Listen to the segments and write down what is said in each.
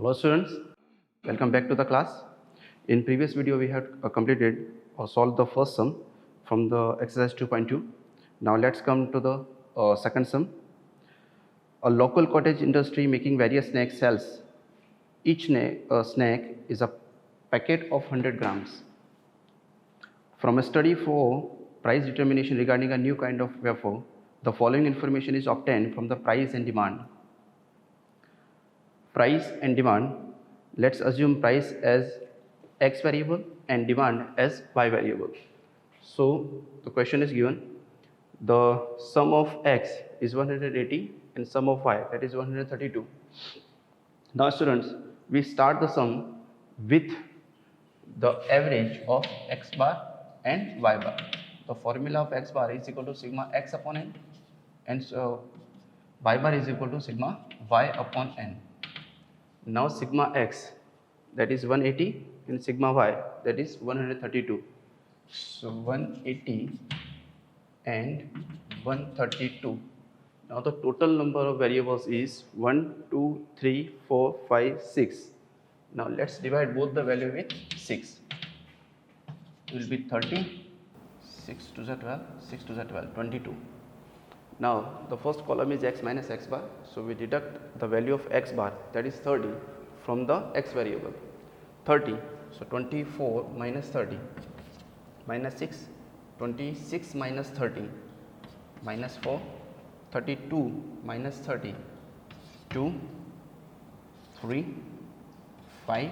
Hello students, welcome back to the class. In previous video we have completed or solved the first sum from the exercise 2.2. Now let's come to the second sum. A local cottage industry making various snacks sells. Each snack is a packet of 100 grams. From a study for price determination regarding a new kind of wafer, the following information is obtained from the price and demand. Price and demand, let's assume price as x variable and demand as y variable. So the question is given, the sum of x is 180 and sum of y, that is 132. Now students, we start the sum with the average of x bar and y bar. The formula of x bar is equal to sigma x upon n, and so y bar is equal to sigma y upon n. Now sigma x, that is 180, and sigma y, that is 132. So 180 and 132. Now the total number of variables is 1, 2, 3, 4, 5, 6. Now let's divide both the value with 6. It will be 30, 6 to the 12, 6 to the 12, 22. Now the first column is x minus x bar, so we deduct the value of x bar, that is 30, from the x variable. 30, so 24 minus 30, minus 6, 26 minus 30, minus 4, 32 minus 30, 2, 3, 5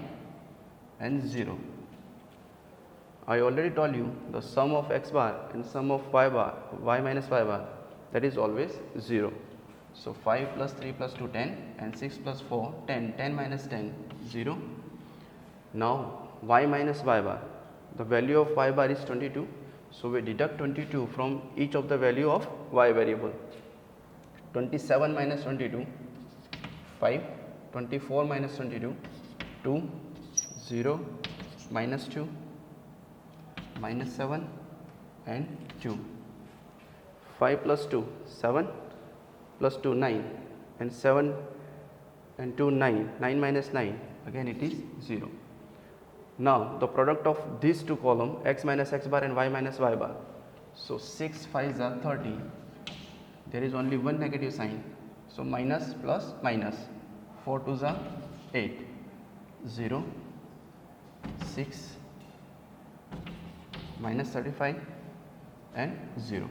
and 0. I already told you the sum of x bar and sum of y bar, y minus y bar, that is always 0. So 5 plus 3 plus 2, 10, and 6 plus 4, 10, 10 minus 10, 0. Now y minus y bar, the value of y bar is 22, so we deduct 22 from each of the value of y variable. 27 minus 22, 5, 24 minus 22, 2, 0, minus 2, minus 7 and 2. 5 plus 2, 7, plus 2, 9, and 7 and 2, 9, 9 minus 9, again it is 0. Now the product of these two columns, x minus x bar and y minus y bar, so 6 5s are 30, there is only one negative sign, so minus plus minus, 4 2s are 8, 0, 6, minus 35 and 0.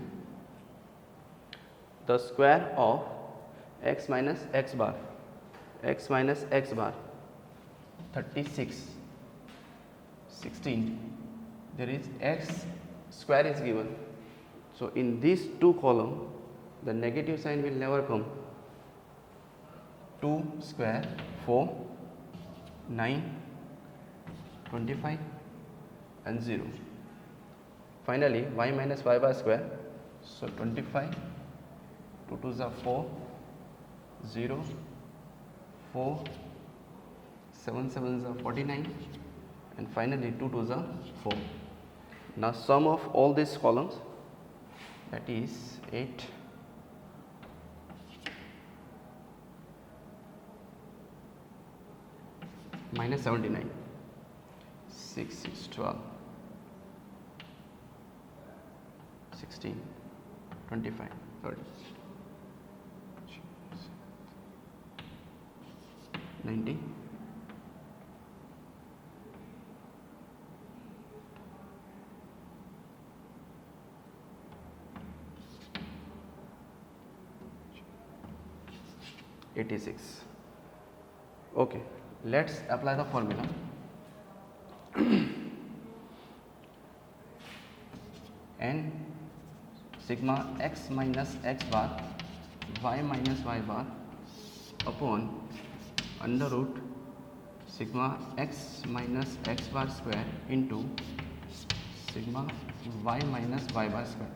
The square of x minus x bar, 36, 16, there is x square is given, so in these two columns the negative sign will never come. 2 square, 4, 9, 25 and 0. Finally y minus y bar square, so 25, 2 2s are 4, 0, 4, 7 7s are 49, and finally 2 2s are 4. Now sum of all these columns, that is 8, minus 79, 6 6 12, 16, 25, 30, 90, 86. Okay, let's apply the formula. N sigma x minus x bar y minus y bar upon under root sigma x minus x bar square into sigma y minus y bar square.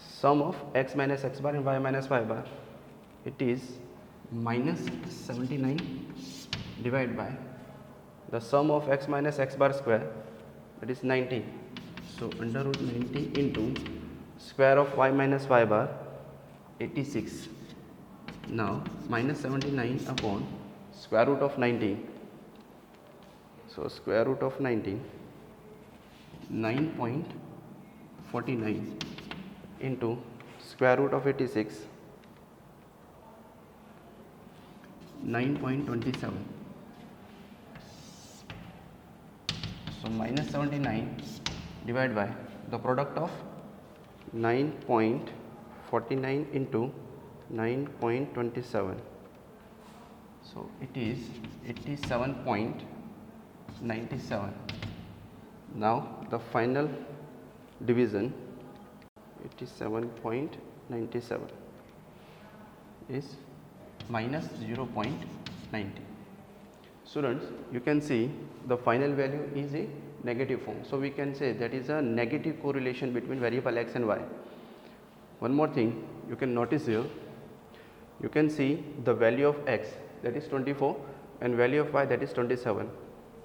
Sum of x minus x bar and y minus y bar, it is minus 79 divided by the sum of x minus x bar square, that is 90. So under root 90 into square of y minus y bar, 86. Now minus 79 upon square root of 90. So square root of 90, 9.49 into square root of 86, 9.27. So minus 79 divided by the product of 9.49 into 9.27. So it is 87.97. Now the final division, 87.97 is minus 0.90. Students, you can see the final value is a negative form. So we can say that is a negative correlation between variable x and y. One more thing you can notice here, you can see the value of x, that is 24, and value of y, that is 27.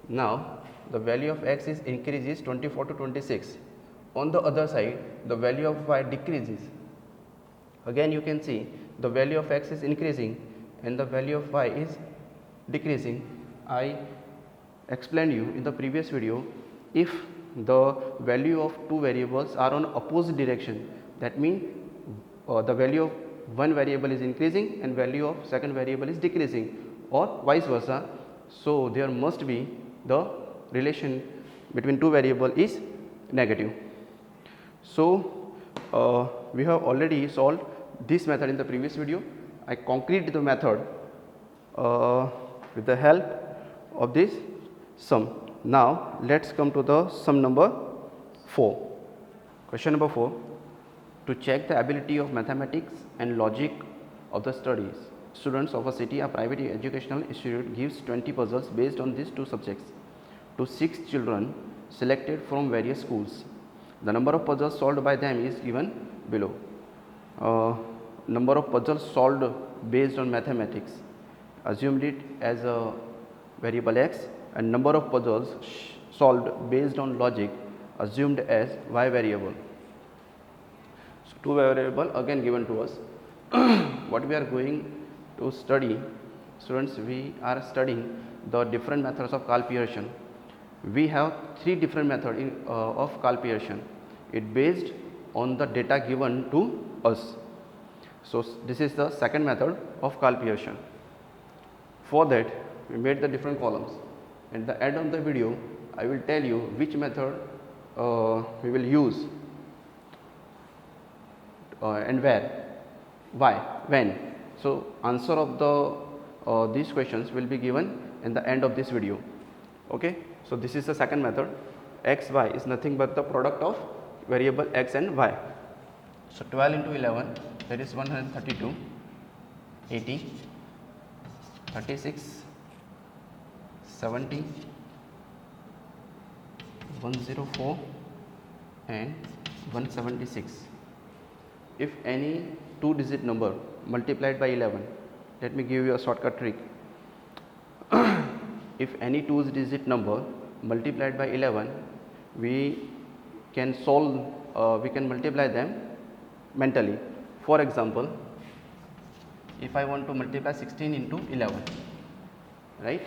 Now the value of x is increases 24 to 26. On the other side, the value of y decreases. Again you can see the value of x is increasing and the value of y is decreasing. I explained you in the previous video, if the value of two variables are on opposite direction, that means the value of one variable is increasing and value of second variable is decreasing, or vice versa. So there must be the relation between two variables is negative. So we have already solved this method in the previous video. I concrete the method with the help of this sum. Now let's come to the sum number 4. Question number 4. To check the ability of mathematics and logic of the studies, students of a city, a private educational institute gives 20 puzzles based on these two subjects to 6 children selected from various schools. The number of puzzles solved by them is given below. Number of puzzles solved based on mathematics, assumed it as a variable x, and number of puzzles solved based on logic, assumed as y variable. So two variable again given to us. What we are going to study, students, we are studying the different methods of calculation. We have 3 different methods of calculation. It based on the data given to us. So this is the second method of calculation. For that, we made the different columns. At the end of the video, I will tell you which method we will use and where, why, when. So answer of the these questions will be given in the end of this video. Okay. So this is the second method. X, y is nothing but the product of variable x and y. So 12 into 11, that is 132, 80, 36, 70, 104 and 176. If any 2-digit number multiplied by 11, let me give you a shortcut trick. If any 2-digit number multiplied by 11, we can solve, we can multiply them mentally. For example, if I want to multiply 16 into 11, right?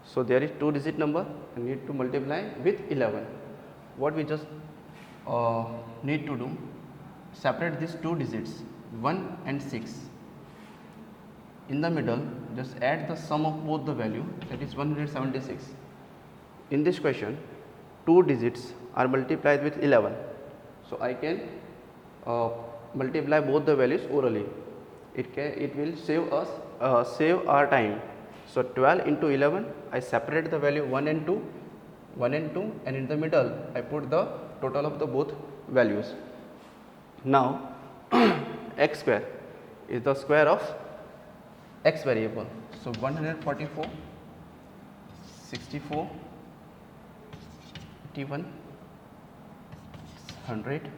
So there is 2-digit number, I need to multiply with 11. What we just need to do, separate these 2 digits 1 and 6. In the middle, just add the sum of both the value, that is 176. In this question, 2 digits are multiplied with 11. So I can multiply both the values orally. It will save us save our time. So 12 into 11, I separate the value 1 and 2, and in the middle I put the total of the both values. Now x square is the square of x variable. So 144, 64, 81, 100,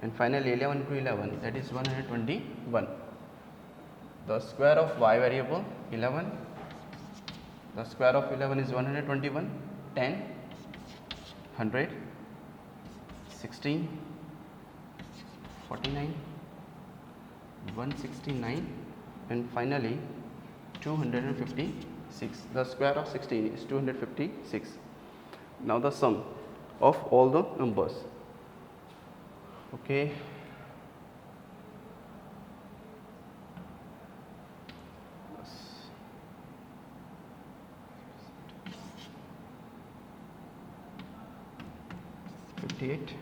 and finally 11 into 11, that is 121. The square of y variable 11, the square of 11 is 121, 10, 100, 16, 49, 169, and finally 256. The square of 16 is 256. Now the sum of all the numbers. Okay. Fifty-eight.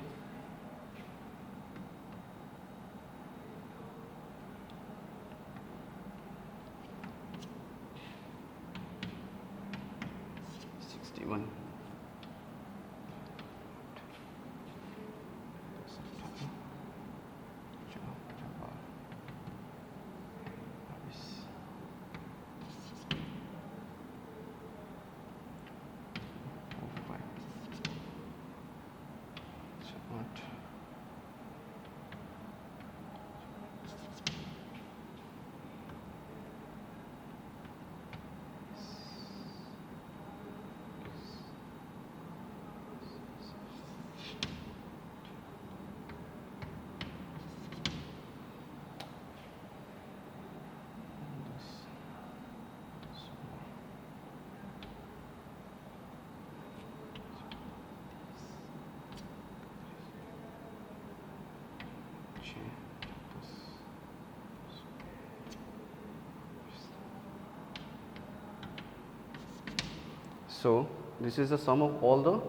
61. So this is the sum of all the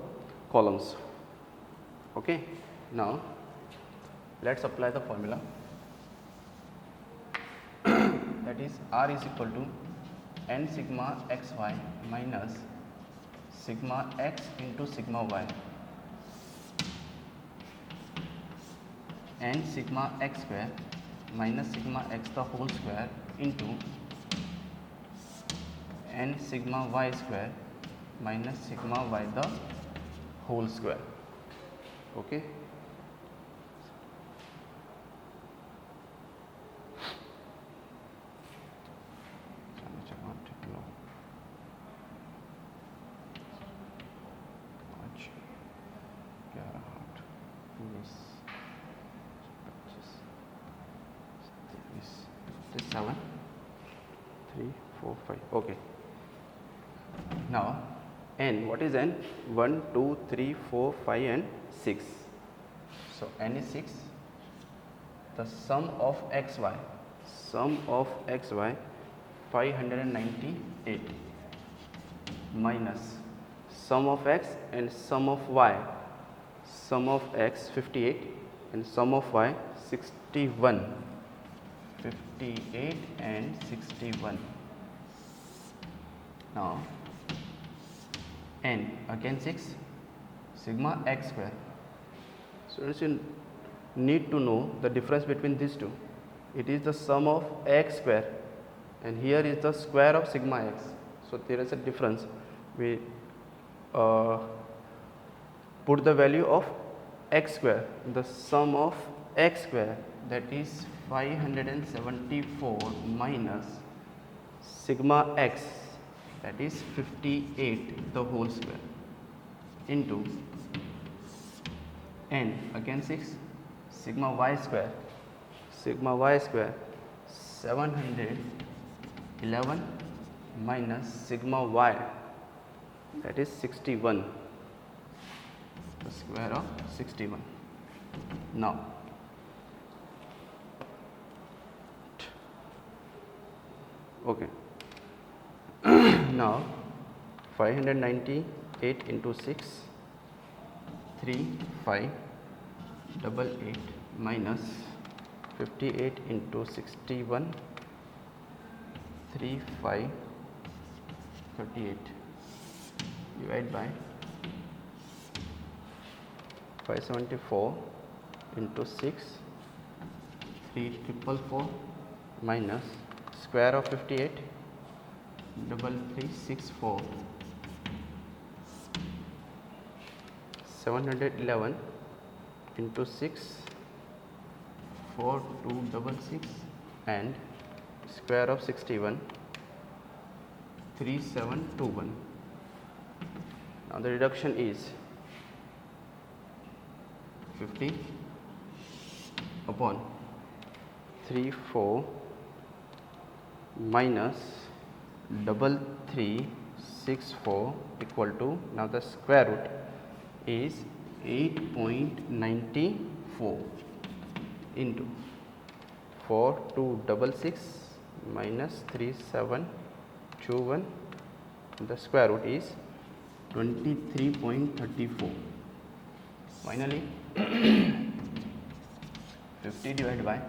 columns. Okay. Now let's apply the formula. That is R is equal to n sigma xy minus sigma x into sigma y, n sigma x square minus sigma x the whole square into n sigma y square minus sigma y the whole square. Okay. This 7, 3, 4, 5. Okay. Now n, what is n? 1, 2, 3, 4, 5 and 6. So n is 6. The sum of xy 598 minus sum of x and sum of y, sum of x 58 and sum of y 61. 58 and 61. Now n, again 6, sigma x square. So you need to know the difference between these two. It is the sum of x square and here is the square of sigma x. So there is a difference. We put the value of x square, the sum of x square, that is 574 minus sigma x, that is 58 the whole square, into n, again 6, sigma y square 711 minus sigma y, that is 61, the square of 61. Now okay. Now 598 into 6, 3588 minus 58 into 61, 3538, divide by 574 into 6, 3444 minus square of 58, 3364, 711 into 6, 4266 and square of 61, 3721. Now the reduction is 50 upon 34 minus 3364 equal to, now the square root is 8.94 into 4266 minus 3721, the square root is 23.34. Finally 50 divided by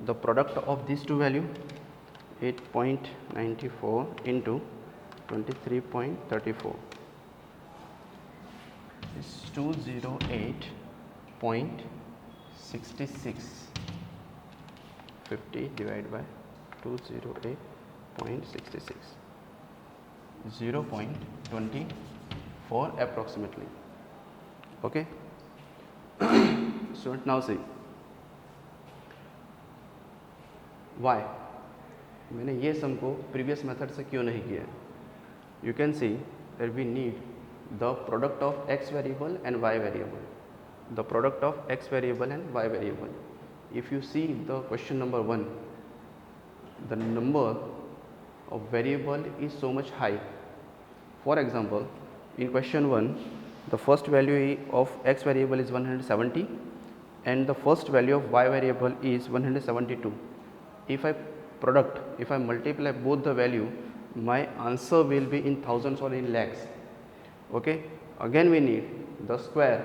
the product of these two value, 8.94 into 23.34 is 208.66. 50 divided by 208.66, 0.24 approximately. Okay. So now see why मैंने ये सम को previous method से क्यों नहीं किया. You can see that we need the product of x variable and y variable, the product of x variable and y variable. If you see the question number 1, the number of variable is so much high. For example, in question 1, the first value of x variable is 170 and the first value of y variable is 172. If I multiply both the value, my answer will be in thousands or in lakhs. Okay. Again we need the square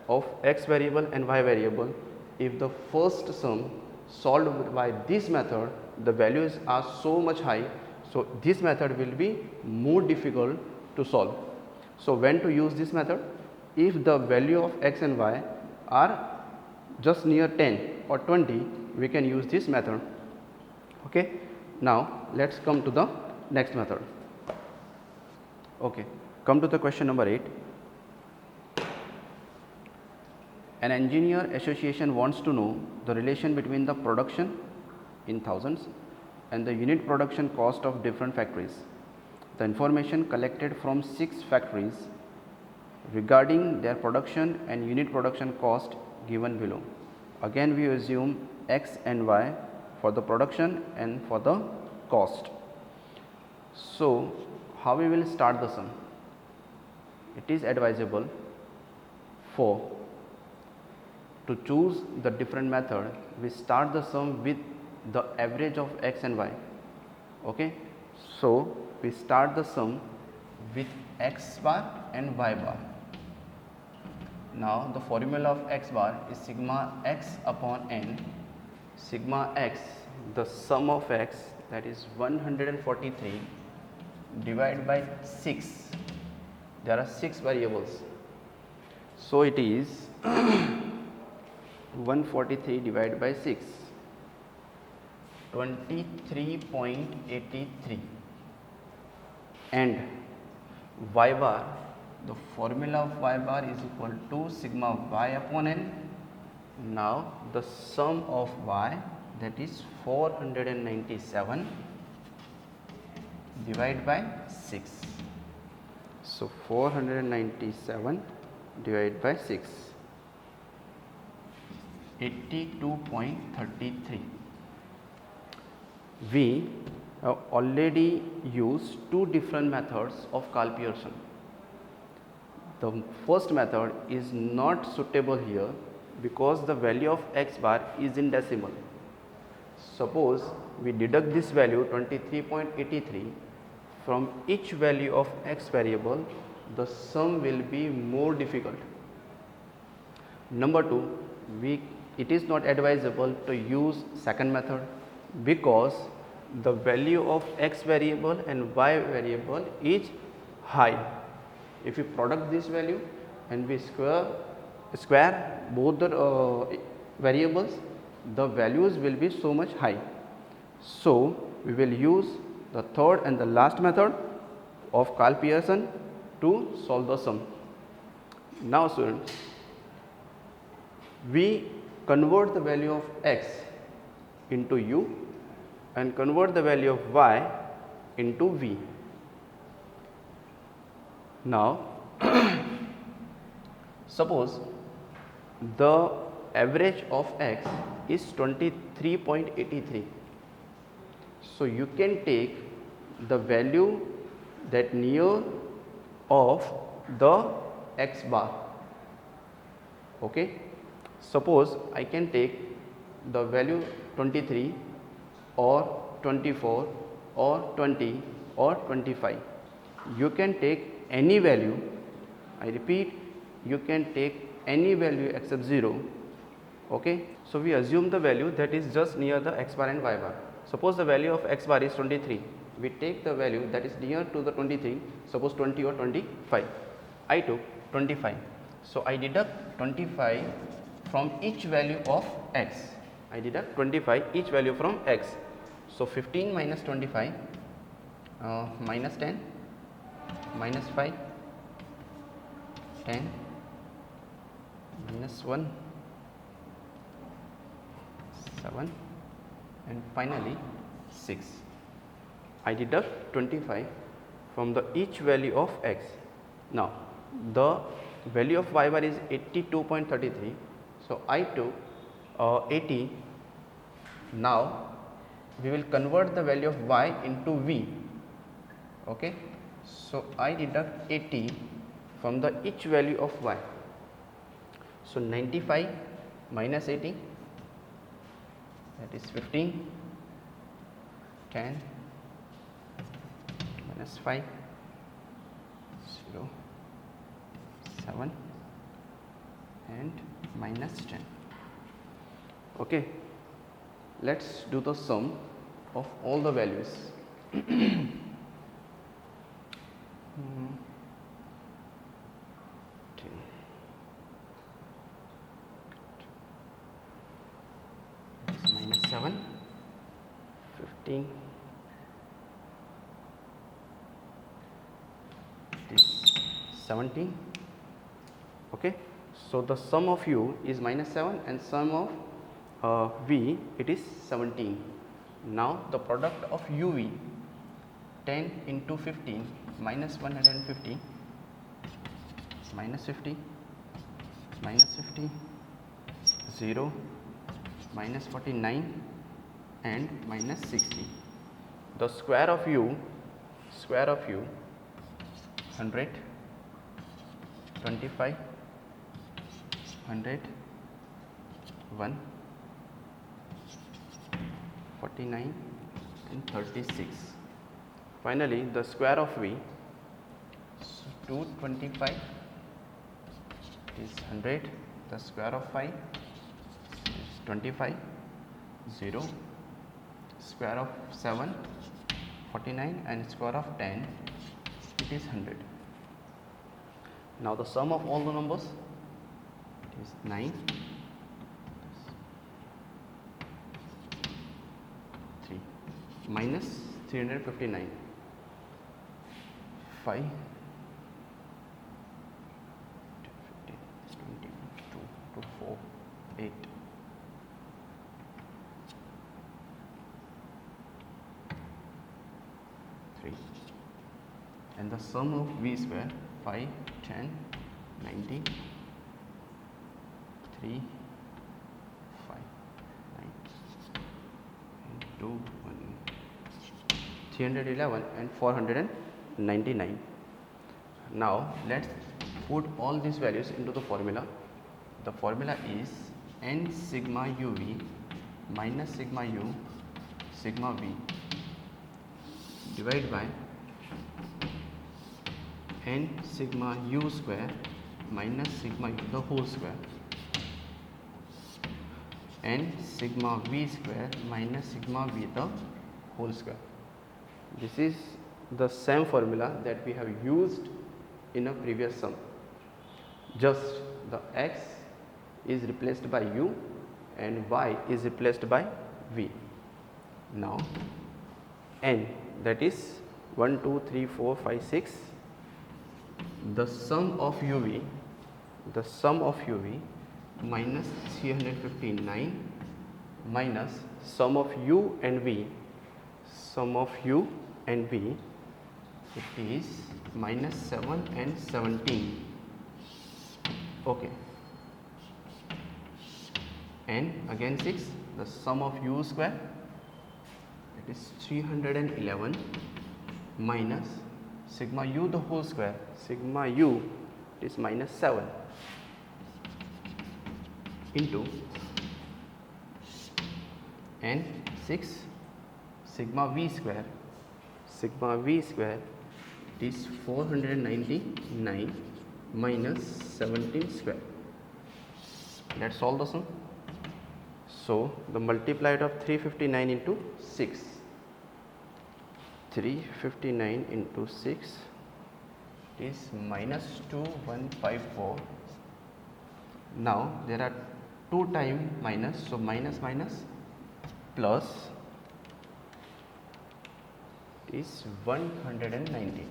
of x variable and y variable. If the first sum solved by this method, the values are so much high, so this method will be more difficult to solve. So when to use this method? If the value of x and y are just near 10 or 20, we can use this method. Okay. Now let's come to the next method. Okay, come to the question number 8. An engineer association wants to know the relation between the production in thousands and the unit production cost of different factories. The information collected from 6 factories regarding their production and unit production cost given below. Again we assume x and y for the production and for the cost. So how we will start the sum? It is advisable to choose the different method, we start the sum with the average of x and y. Okay. So we start the sum with x bar and y bar. Now the formula of x bar is sigma x upon n. Sigma x, the sum of x, that is 143 divided by 6. There are 6 variables, so it is 143 divided by 6, 23.83, and y bar, the formula of y bar is equal to sigma y upon n. Now the sum of y, that is 497 divided by 6. So 497 divided by 6, 82.33. We have already used 2 different methods of Karl Pearson. The first method is not suitable here because the value of x bar is in decimal. Suppose we deduct this value 23.83 from each value of x variable, the sum will be more difficult. Number 2, it is not advisable to use second method because the value of x variable and y variable is high. If we product this value and we square both the variables, the values will be so much high. So we will use the third and the last method of Karl Pearson to solve the sum. Now students, we convert the value of x into u and convert the value of y into v. Now suppose the average of x is 23.83. So you can take the value that near of the x bar. Okay, suppose I can take the value 23 or 24 or 20 or 25. You can take any value. I repeat, you can take any value except 0. Okay, so we assume the value that is just near the x bar and y bar. Suppose the value of x bar is 23. We take the value that is near to the 23, suppose 20 or 25. I took 25. So I deduct 25 from each value of x. I deduct 25 each value from x. So 15 minus 25, minus 10, minus 5, 10, minus 1, 7, and finally 6. I deduct 25 from the each value of x. Now the value of y bar is 82.33. So I took 80. Now we will convert the value of y into v. Okay, so I deduct 80 from the each value of y. So 95 minus 80, that is 15, 10, minus 5, 0, 7, and minus 10. Okay, let's do the sum of all the values. 10. Minus 7, 15, it is 17. Okay, so the sum of u is minus 7 and sum of v, it is 17. Now the product of uv, 10 into 15 minus 150, minus 50, minus 50, 0, minus 49, and minus 60. The square of u, 100, 25, 100, 1, 49, and 36. Finally, the square of v, so 225 is 100, the square of 5 is 25, 0, square of 7, 49, and square of 10, it is 100. Now the sum of all the numbers, it is 9, 3, minus 359, 5, 10, 15, 20, 2, 4, 8, 3, and the sum of v square, 5, 10, 90, 3, 5, 9, and 2, 1, 311 and 499. Now let's put all these values into the formula. The formula is n sigma uv minus sigma u sigma v divided by n sigma u square minus sigma u the whole square, n sigma v square minus sigma v the whole square. This is the same formula that we have used in a previous sum. Just the x is replaced by u and y is replaced by v. Now n, that is 1, 2, 3, 4, 5, 6. The sum of uv minus 359 minus sum of u and v, it is minus 7 and 17. Okay, and again 6, the sum of u square, it is 311 minus sigma u the whole square, sigma u is minus 7 into and 6 sigma v square is 499 minus 17 square. Let's solve the sum. So the multiplier of 359 into 6, 359 into 6 is minus 2154. Now there are 2 times minus, so minus minus plus is 190.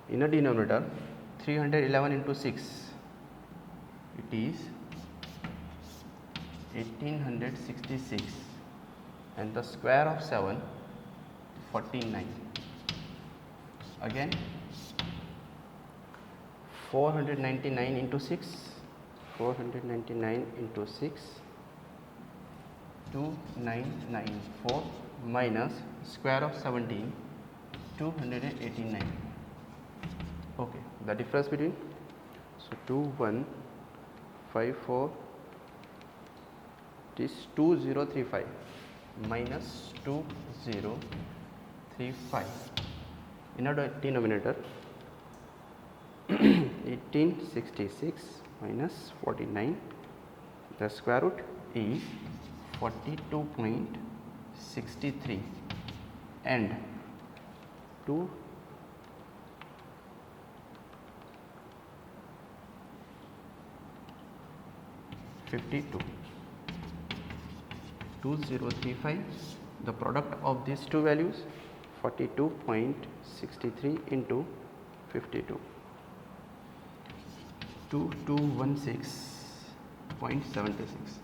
In a denominator, 311 into 6, it is 1866, and the square of 7, 49. Again 499 into 6, 499 into 6, 2994 minus square of 17, 289. Okay, the difference between, so 2154 is 2035 minus 2035. In a denominator, 1866 minus 49, the square root is 42.63 and 252. 2035, the product of these two values, 42.63 into 52, 2216.76,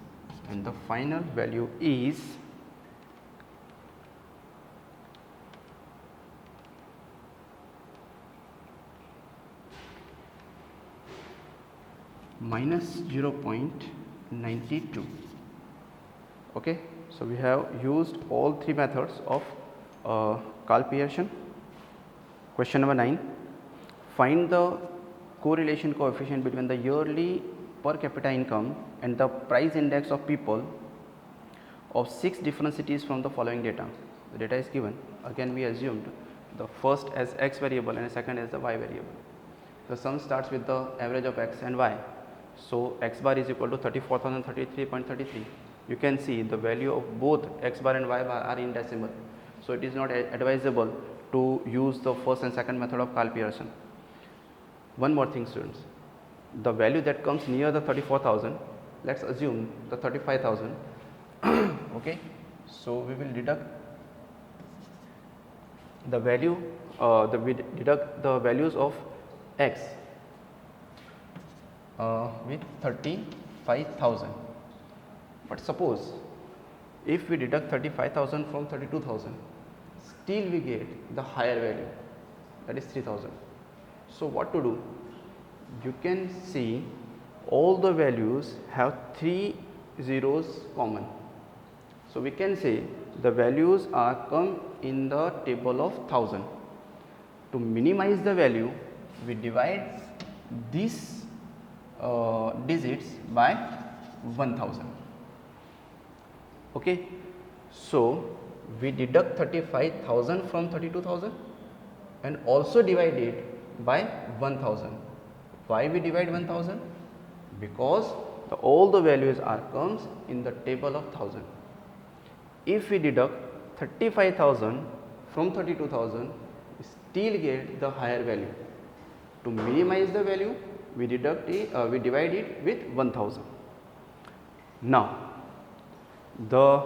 and the final value is minus 0.92. Okay, so we have used all three methods of Karl Pearson. Question number 9, find the correlation coefficient between the yearly per capita income and the price index of people of 6 different cities from the following data. The data is given. Again we assumed the first as x variable and second as the y variable. The sum starts with the average of x and y. So x bar is equal to 34,033.33. You can see the value of both x bar and y bar are in decimal. So it is not advisable to use the first and second method of Karl Pearson. One more thing, students, the value that comes near the 34,000, let's assume the 35,000. Okay, so we will deduct the value, we deduct the values of x with 35,000. But suppose if we deduct 35,000 from 32,000, still we get the higher value, that is 3,000. So what to do? You can see all the values have 3 zeros common. So we can say the values are come in the table of 1000. To minimize the value, we divide these digits by 1000. Okay, so we deduct 35,000 from 32,000 and also divide it by 1000. Why we divide 1000? Because all the values are comes in the table of 1000. If we deduct 35,000 from 32,000, we still get the higher value. To minimize the value, we deduct it, we divide it with 1000. Now the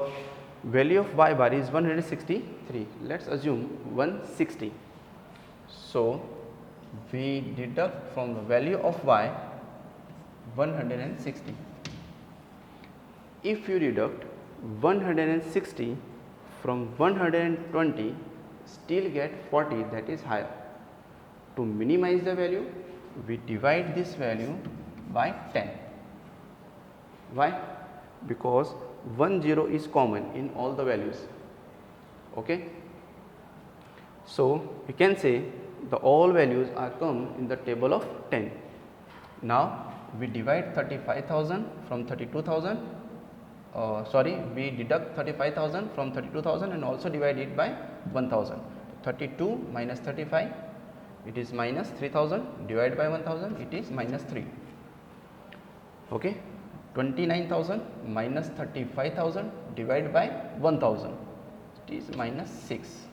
value of y bar is 163. Let's assume 160. So we deduct from the value of y 160. If you deduct 160 from 120, still get 40, that is higher. To minimize the value, we divide this value by 10. Why? Because 10 is common in all the values. Okay. So we can say the all values are come in the table of 10. Now we divide 35,000 from 32,000. We deduct 35,000 from 32,000 and also divide it by 1,000. 32 minus 35, it is minus 3,000, divided by 1,000, it is minus 3. Okay. 29,000 minus 35,000 divided by 1,000, it is minus 6.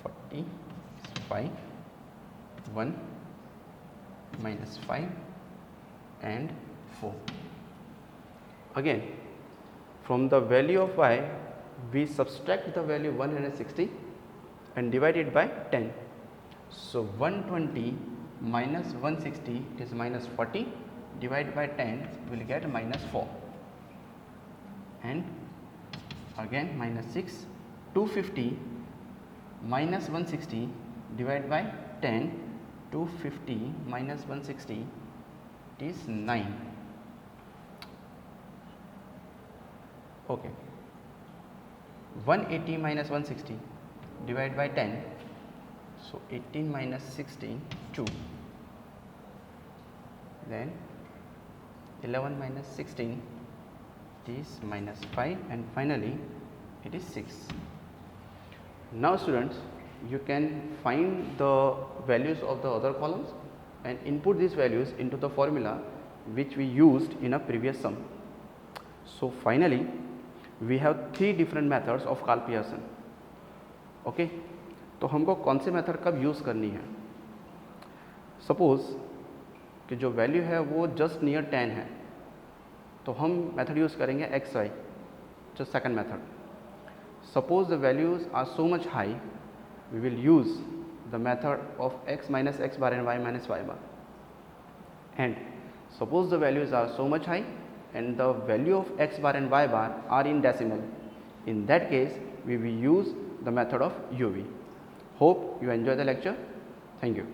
45, 1, minus 5 and 4. Again, from the value of y, we subtract the value 160 and divide it by 10. So 120 minus 160 is minus 40, divided by 10 we will get minus 4, and again minus 6. 250 minus 160 divided by 10, 250 minus 160, it is 9. Okay. 180 minus 160 divided by 10, so 18 minus 16, 2. Then 11 minus 16, it is minus 5, and finally it is 6. Now students, you can find the values of the other columns and input these values into the formula which we used in a previous sum. So finally we have 3 different methods of Karl Pearson. Okay, तो हमको कौन से method कब use करनी है? Suppose कि जो value है वो जस्ट नियर 10 है, तो हम मेथड यूज़ करेंगे एक्स वाई, जो second method. Suppose the values are so much high, we will use the method of x minus x bar and y minus y bar. And suppose the values are so much high and the value of x bar and y bar are in decimal. In that case, we will use the method of UV. Hope you enjoy the lecture. Thank you.